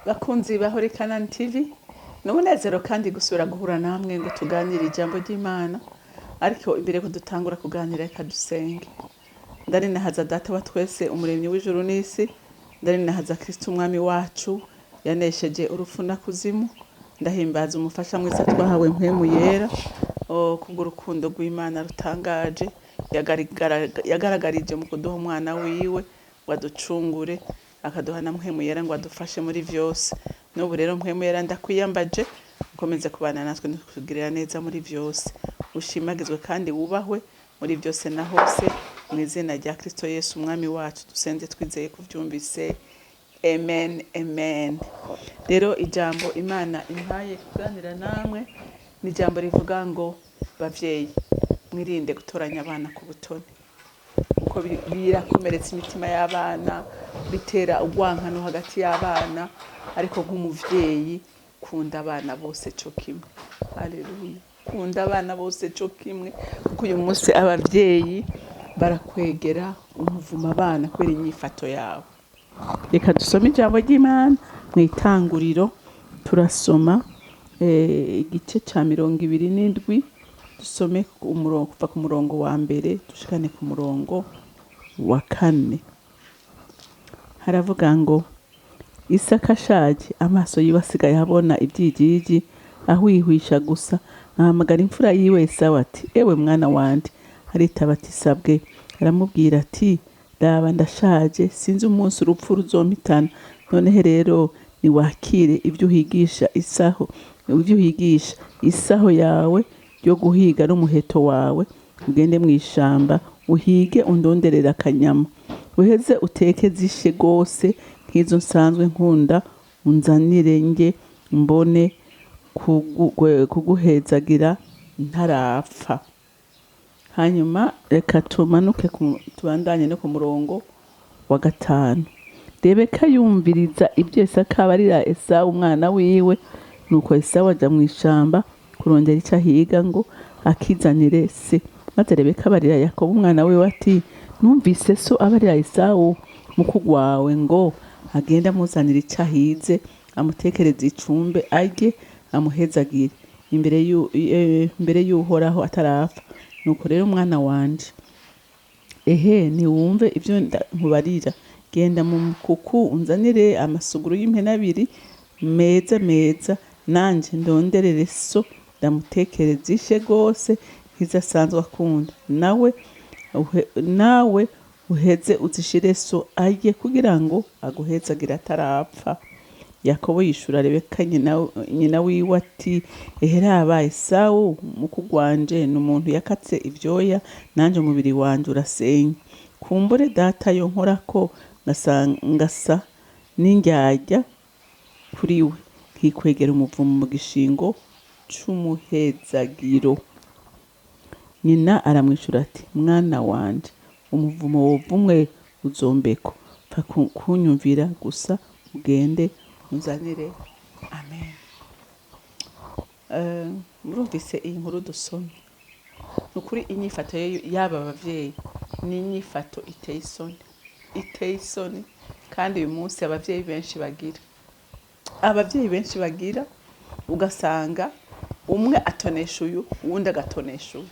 Bakunzi ba CANAAN TV, n'umunezero kandi gusura guhura namwe ngo tuganire ijambo ry'Imana. Ariko imbere ko dutangura kuganira reka dusenge. Ndarinahaza data wa twese umuremyi w'ijuru n'isi, ndarinahaza Kristo umwami wacu yanesheje urupfu na kuzimu. Ndahimbaza umufasha mwiza twahawe mpemu yera kubw'urukundo rw'Imana rutangaje yagaragarije mu kuduha umwana wiwe waducungure akaduha na mpemu yera ngo adufashe muri vyose. N'ubu rero mpemu yera ndakwiyambaje ukomeze kubana natwe no kutugirira neza muri vyose. Ushimagizwe kandi wubahwe muri vyose na hose mu izina rya Kristo Yesu umwami wacu dusenze twizeye kuvyumvise. Amen, amen. Rero ijambo Imana impaye kuganira namwe ni ijambo rivuga ngo bavyeyi mwirinde gutoranya abana ku butoni, uko birakomeretsa imitima y'abana, bitera urwankano hagati y'abana. Ariko nk'umuvyeyi kunda abana bose co kimwe. Haleluya, kunda abana bose co kimwe, kuko uyu munsi abavyeyi barakwegera umuvuma abana kubera inyifato yabo. Reka dusome ijambo ry'Imana mu itanguriro. Turasoma igice ca 27, dusome kuva ku murongo wa mbere dushikane ku murongo wa 4. Haravuga ngo Isaka ashaje, amaso yiwe asigaye abona ibyigigi, ahwihwisha gusa. Ahamagara imfura yiwe Esawu ati, ewe mwana wanje. Aritaba ati, sabwe. Aramubwira ati, raba ndashaje, sinzi umunsi urupfu ruzompitana. Noneho rero niwakire ibyo uhigisha isaho yawe yo guhiga n'umuheto wawe, ugende mu ishamba uhige undonderera akanyama, uheze uteke zishe gose nk'izo nsanzwe nkunda, unzanire nge mbone kuguhezagira ntarapfa. Hanyuma reka tumanuke tubandanye no ku murongo wa 5. Rebeka yumviriza ibyo Isaka abarira Esawu umwana wiwe. Nuko Esawu aja mu ishamba kurondera icyo ahiga ngo akizanire se. Maze Rebeka abarira Yakobo umwana wiwe ati, numvise so abarira Esawu mukuru wawe ngo agenda amuzanira icyo ahize, amutekereze icumbe arye amuhezagire imbere y'Uhoraho atarapfa. Nuko rero umwana wanje, niwumve ibyo nkubarira. Genda mu mukuku unzanire amasuguru y'impene 2 meza, nanje ndonderere so ndamutekereze ishe gose nk'izasanzwe akunda. Nawe uheze uzishire so arye kugira ngo aguhezagira atarapfa. Yakobo yishura Rebeka nyina wiwe ati, raba Esawu mukuru wanje n'umuntu yakatse ibyoya, nanje umubiri wanje urasenye. Kumbure data yo nkorako ngasa n'indyarya kuri we, nkikwegera umuvumo mu gishingo c'umuhezagiro. Nyina aramwishura ati, mwana wanje, umuvumo wovumwe uzombeko, pfa kunyumvira gusa ugende unzanire. Amen. Murumvise iyi nkuru dusomye. Nukuri inyifato y'aba bavyeyi ni inyifato iteye isoni kandi uyu munsi abavyeyi benshi bagira ugasanga umwe atonesha uyu uwundi agatonesha uyu.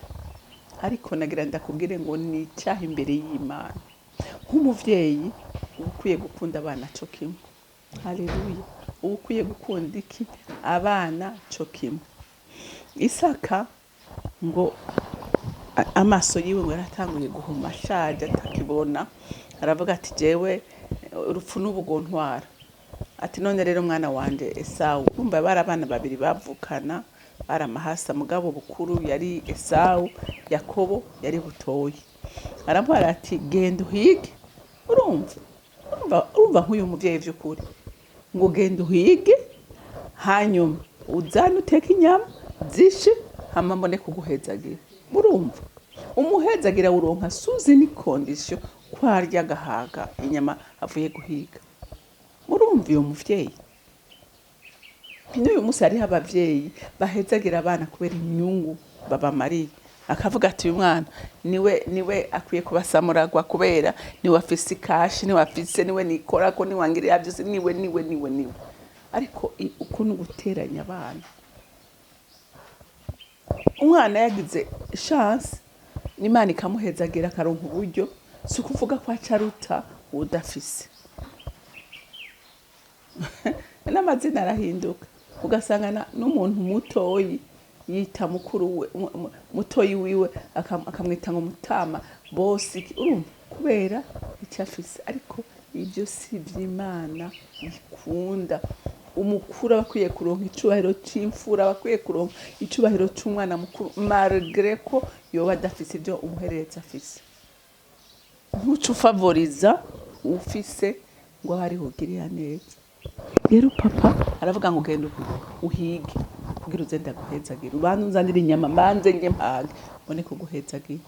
Ariko nagira ndakubwire ngo ni icyaha imbere y'Imana. Nk'umuvyeyi ukwiye gukunda abana co kimwe. Haleluya. Ukwiye gukunda iki? Abana co kimwe. Isaka ngo amaso yiwe ngo yaratanguye guhuma, ashaje atakibona. Aravuga ati, jewe urupfu n'ubugontwara. Ati, none rero mwana wanje Esawu. Umva bari abana babiri bavukana, baramahasa. Mugabo bukuru yari Esawu, Yakobo yari butoyi. Aramubwira ati, genda uhige. Urumva nk'uyu muvyeyi vy'ukuri ngo genda uhige, hanyuma uzane uteke inyama zishe, hama mbone kuguhezagira. Murumva umuhezagira uronka suzi ni condition kwarya agahaga inyama avuye guhiga. Murumva uyo muvyeyi. N'uyu munsi hariho abavyeyi bahezagira abana kubera inyungu babamariye. Akavuga ati, uyu mwana niwe akwiye kubasamuragwa kubera niwe afise ikashi, niwe nikorako, niwe angirira byose, niwe. ariko ukuntu guteranya abana, umwana yagize chance n'Imana ikamuhezagira akaronka uburyo, si ukuvuga ko acaruta udafise. N'amazina arahinduka, ugasanga n'umuntu mutoyi yita mukuru we mutoyi wiwe akamwita ngo mutama bosi, urumva kubera icyo afise. Ariko ibyo si iby'Imana ikunda. Umukuru bakwiye kuronka icubahiro c'imfura, bakwiye kuronka icubahiro c'umwana mukuru malgré ko yoba adafise ibyo umuhereza afise. Ntucu favoriza ufise ngo hari hugiriya neza. Rero papa aravuga ngo genda uhige kugira uze ndaguhezagira, ubanze unzanire inyama mbanze nge mpage mbone kuguhezagira.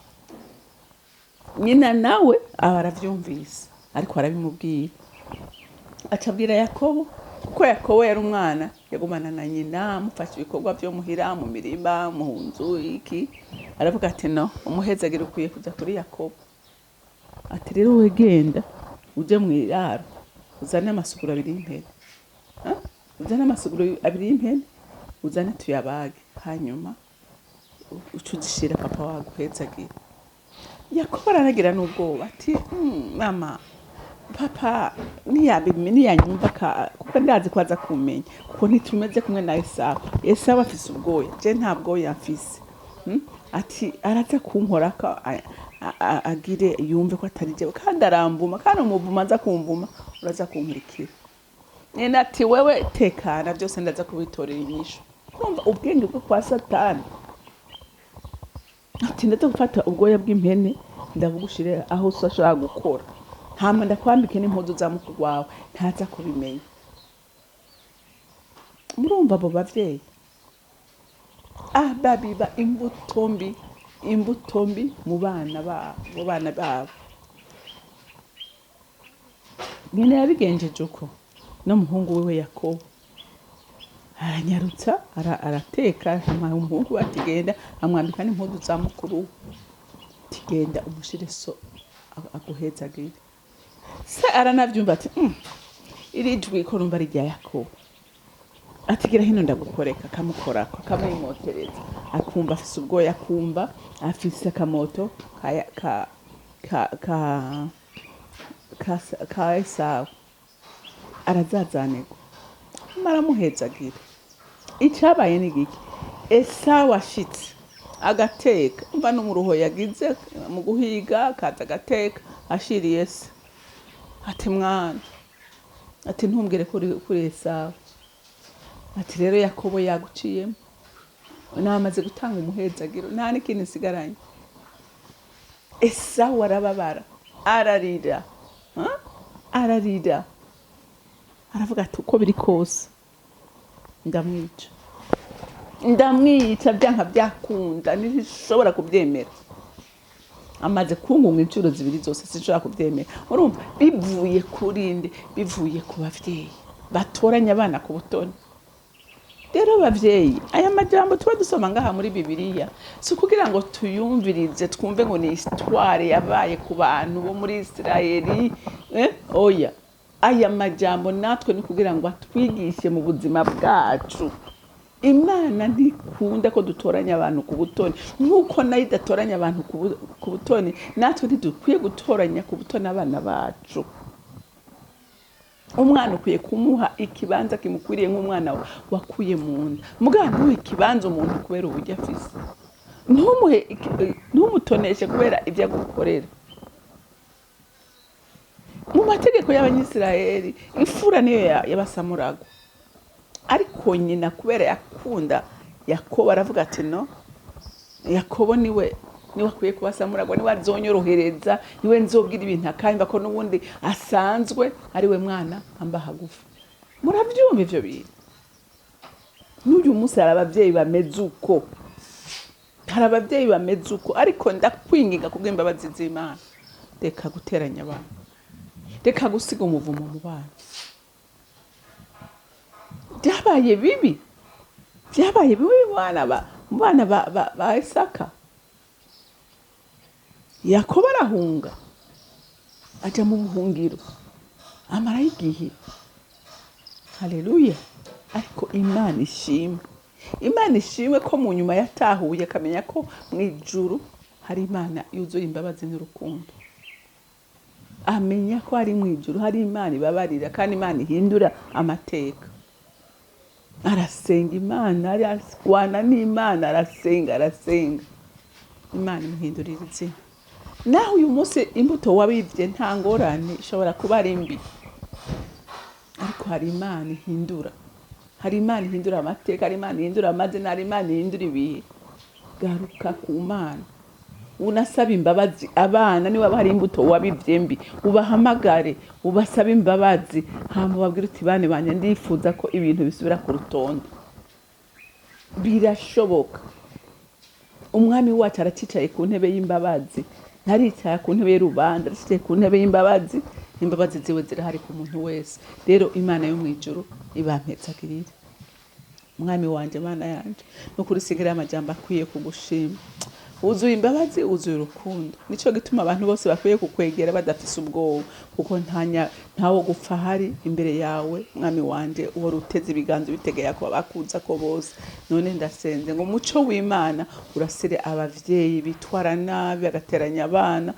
Nyina nawe aba aravyumvise, ariko arabimubwira, acabwira Yakobo, kuko Yakobo yari umwana yagumana na nyina, amufasha ibikorwa vyo muhira, mu mirima, mu nzu iki. Aravuga ati no, umuhezagira ukwiye kuja kuri Yakobo. Ati rero we genda uje mw'iraro uzane amasuguru abiri y'impene, uzane amasuguru abiri y'impene, uzane tuyabage, hanyuma ucudishira papa waguhezagira. Yakobo aranagira n'ubwoba ati mama, papa niyanyumva kuko ndazi ko aza kumenya, kuko ntitumeze kumwe na Esawu. Esawu afise ubwoya, je nta bwoya mfise. Ati araza kunkorako agire yumve ko atari jewe, kandi arambuma, kandi umuvuma aza kumvuma uraza kunkurikira. Nyina ati wewe tekana, byose ndaza kubitorera inyishu. Kumva ubwenge bwo kwa Satani. Ati ndaza gufata ubwoya bw'impene ndabugushire aho ushobora gukora, hama ndakwambike n'impuzu za mukuru wawe ntaza kubimenya. Murumva abo bavyeyi babiba imbuto mbi mu bana babo. Nyina yabigenjeje uko n'umuhungu wewe Yakobo aranyarutsa arateka, umuhungu atigenda amwambika n'impuzu za mukuru, tigenda umushire so aguhezagira. Se aranavyumva ati iri jwi ko rumva rijya Yakobo, atigira hino ndagukoreka, akamukorako akamwimotereza, akumva afise ubwoya, akumva afise akamoto ka Esawu, arazazanirwa maramuhezagira. Icabaye ni giki? Esawu ashitse agateka, umva no mu ruho yagize mu guhiga, akaza agateka ashiriye se. Ati mwana, ati ntumbwire kuri Esawu. Ati rero Yakobo yaguciyemo, namaze gutanga umuhezagiro, nta n'ikintu nsigaranye. Esawu arababara, ararira, ararira, aravuga ati uko biri kose ndamwica byanka byakunda, ntishobora kubyemera. Amaze kungunga incuro zibiri zose sinshobora kubyemera. Urumva bivuye kurinde, bivuye ku bavyeyi batoranya abana ku butoni. Rero bavyeyi, aya majambo tuba dusoma ngaha muri Bibiliya si kugira ngo tuyumvirize twumve ngo ni histoire yabaye ku bantu bo muri Isirayeli, oya. Aya majambo natwe ni kugira ngo atwigishe mu buzima bwacu. Imana ntikunda ko dutoranya abantu ku butoni, nkuko nayo idatoranya abantu ku butoni, natwe ntidukwiye gutoranya ku butoni abana bacu. Umwana ukwiye kumuha ikibanza kimukwiriye nk'umwana wakuye mu nda. Mugabo ntuhe ikibanza umuntu kubera uburyo afise, ntumutoneshe kubera ibyo agukorera. Mu mategeko y'Abanyisirayeli imfura niyo yabasamuraga, ariko nyina kubera yakunda Yakobo aravuga ati no, Yakobo niwe akwiye kubasamuragwa, niwe azonyorohereza, niwe nzobwira ibintu akayumva ko n'ubundi asanzwe ari we mwana amba hagufi. Muravyumva ivyo bintu? N'uyu munsi hari abavyeyi bameze uko, ariko ndakwinginga kubw'imbabazi z'Imana, reka guteranya abantu, reka gusiga umuvumo mu bana. Byabaye bibi mu bana ba Isaka. Yakobo arahunga aja mu buhungiro amarayo igihe. Haleluya. ariko Imana ishimwe. Imana ishimwe ko mu nyuma yatahuye akamenya ko mu ijuru hari Imana yuzuye imbabazi n'urukundo. Amenya ko hari mu ijuru hari Imana ibabarira kandi Imana ihindura amateka. Arasenga Imana, araswana n'Imana, arasenga. Imana imuhindurira izina. Naho uyu munsi imbuto wabivye nta ngorane ishobora kuba ari mbi, ariko hari Imana ihindura. Hari Imana ihindura amateka, hari Imana ihindura amazina, hari Imana ihindura ibihe. Garuka ku Mana, unasaba imbabazi abana. Niba hari imbuto wabivye mbi, ubahamagare ubasaba imbabazi, hama babwire uti bane banye ndifuza ko ibintu bisubira ku rutonde. Birashoboka. Umwami wacu aracicaye ku ntebe y'imbabazi, ntaricaye ku ntebe y'urubanza, aracicaye ku ntebe y'imbabazi. Imbabazi ziwe zirahari ku muntu wese. Rero Imana yo mwijuru ibampetsagirire. Mwami wanje, Mana yanje, nukuri sigira amajambo akwiye kugushima. Uzuye imbabazi, uzuye urukundo. Nico gituma abantu bose bakwiye kukwegera badafise ubwoba, kuko ntawo gupfa hari imbere yawe. Mwami wanje, uhora uteze ibiganza bitegeye ko bakuza ko bose. None ndasenze ngo umuco w'Imana urasire abavyeyi bitwara nabi bagateranya abana,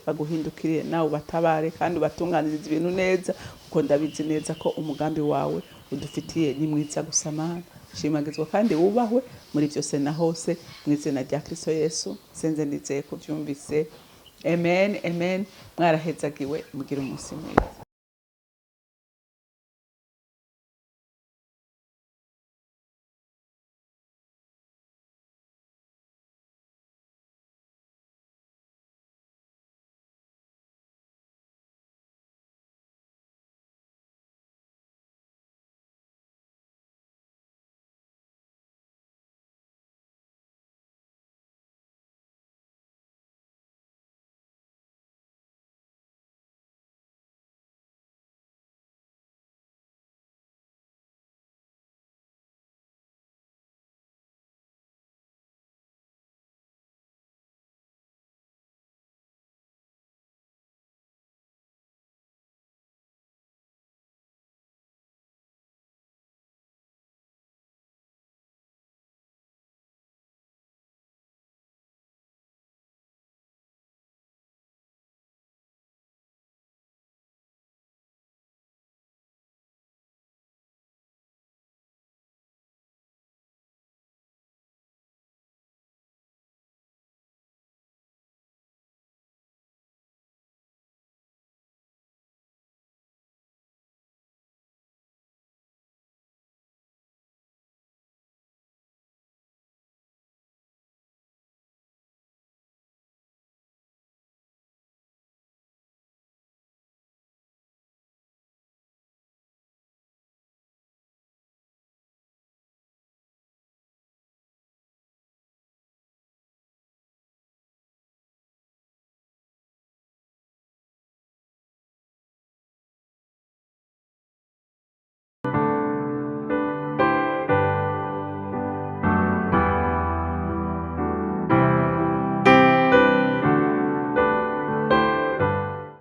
baguhindukire nawe batabare kandi batunganiriza ibintu neza, kuko ndabizi neza ko umugambi wawe udufitiye ni mwiza gusa. Mana shimagizwa kandi wubahwe muri byose na hose, mu izina rya Kristo Yesu senze nizeye ko byumvise. Amen. Mwarahezagiwe, mugira umunsi mwiza.